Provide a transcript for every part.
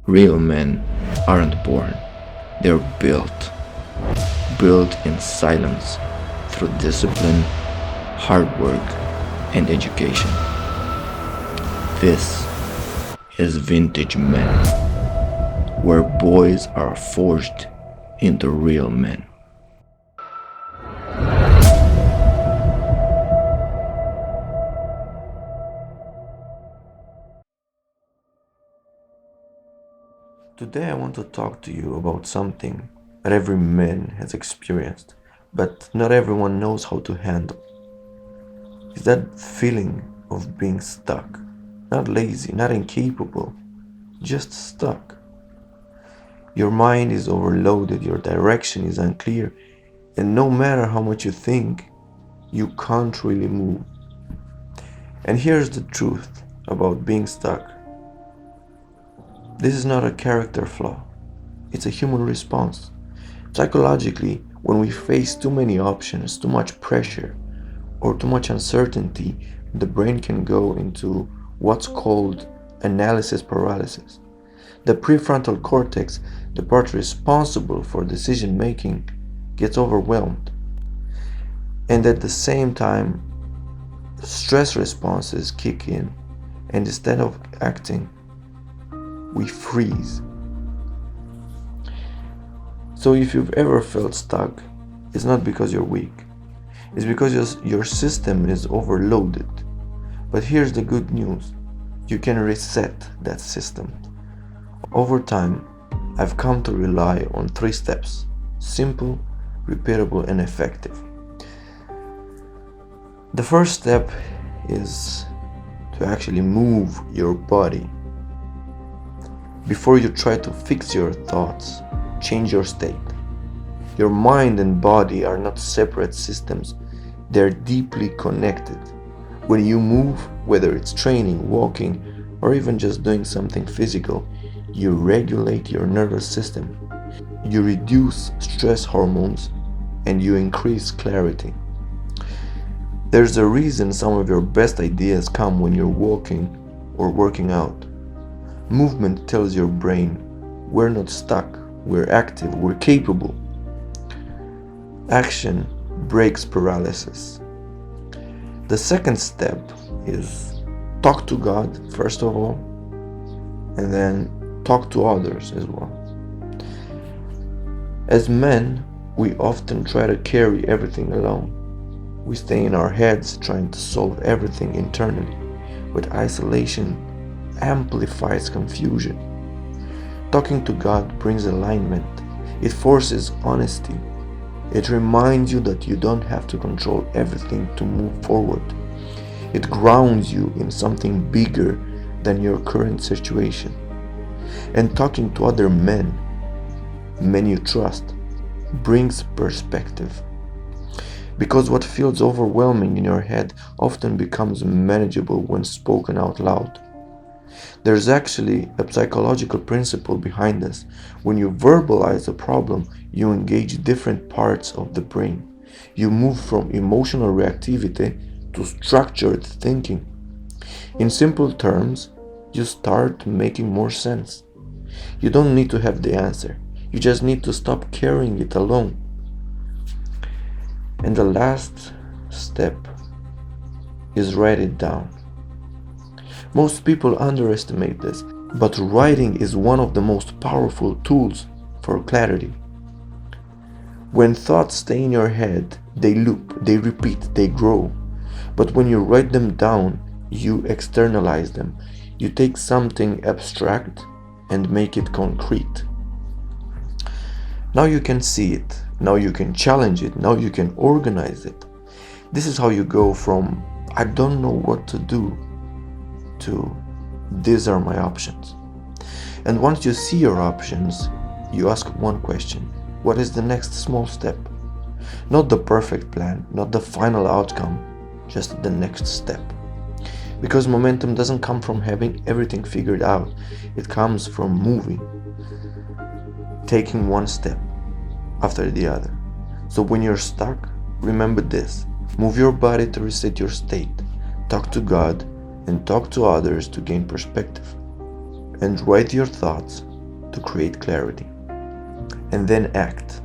Real men aren't born, they're built. Built in silence through discipline, hard work, and education. This is Vintage Men, where boys are forged into real men. Today I want to talk to you about something that every man has experienced, but not everyone knows how to handle. It's that feeling of being stuck. Not lazy, not incapable, just stuck. Your mind is overloaded, your direction is unclear, and no matter how much you think, you can't really move. And here's the truth about being stuck. This is not a character flaw. It's a human response. Psychologically, when we face too many options, too much pressure, or too much uncertainty, the brain can go into what's called analysis paralysis. The prefrontal cortex, the part responsible for decision making, gets overwhelmed. And at the same time, stress responses kick in, and instead of acting, we freeze. So if you've ever felt stuck, it's not because you're weak. It's because your system is overloaded. But here's the good news. You can reset that system. Over time, I've come to rely on 3 steps. Simple, repeatable, and effective. The first step is to actually move your body. Before you try to fix your thoughts, change your state. Your mind and body are not separate systems, they're deeply connected. When you move, whether it's training, walking, or even just doing something physical, you regulate your nervous system. You reduce stress hormones and you increase clarity. There's a reason some of your best ideas come when you're walking or working out. Movement tells your brain, we're not stuck, we're active, we're capable. Action breaks paralysis. The second step is talk to God, first of all, and then talk to others as well. As men, we often try to carry everything alone. We stay in our heads trying to solve everything internally, but isolation amplifies confusion. Talking to God brings alignment. It forces honesty. It reminds you that you don't have to control everything to move forward. It grounds you in something bigger than your current situation. And talking to other men you trust, brings perspective. Because what feels overwhelming in your head often becomes manageable when spoken out loud. There's actually a psychological principle behind this. When you verbalize a problem, you engage different parts of the brain. You move from emotional reactivity to structured thinking. In simple terms, you start making more sense. You don't need to have the answer. You just need to stop carrying it alone. And the last step is write it down. Most people underestimate this, but writing is one of the most powerful tools for clarity. When thoughts stay in your head, they loop, they repeat, they grow. But when you write them down, you externalize them. You take something abstract and make it concrete. Now you can see it. Now you can challenge it. Now you can organize it. This is how you go from I don't know what to do to these are my options. And once you see your options, you ask one question. What is the next small step? Not the perfect plan, not the final outcome, just the next step. Because momentum doesn't come from having everything figured out. It comes from moving, taking one step after the other. So when you're stuck, remember this. Move your body to reset your state. Talk to God and talk to others to gain perspective. And write your thoughts to create clarity. And then act,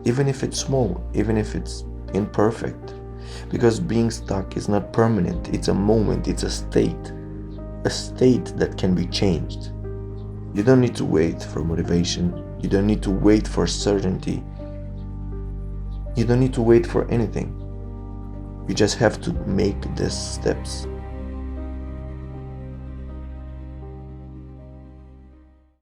even if it's small, even if it's imperfect. Because being stuck is not permanent, it's a moment, it's a state that can be changed. You don't need to wait for motivation, you don't need to wait for certainty, you don't need to wait for anything. You just have to make these steps.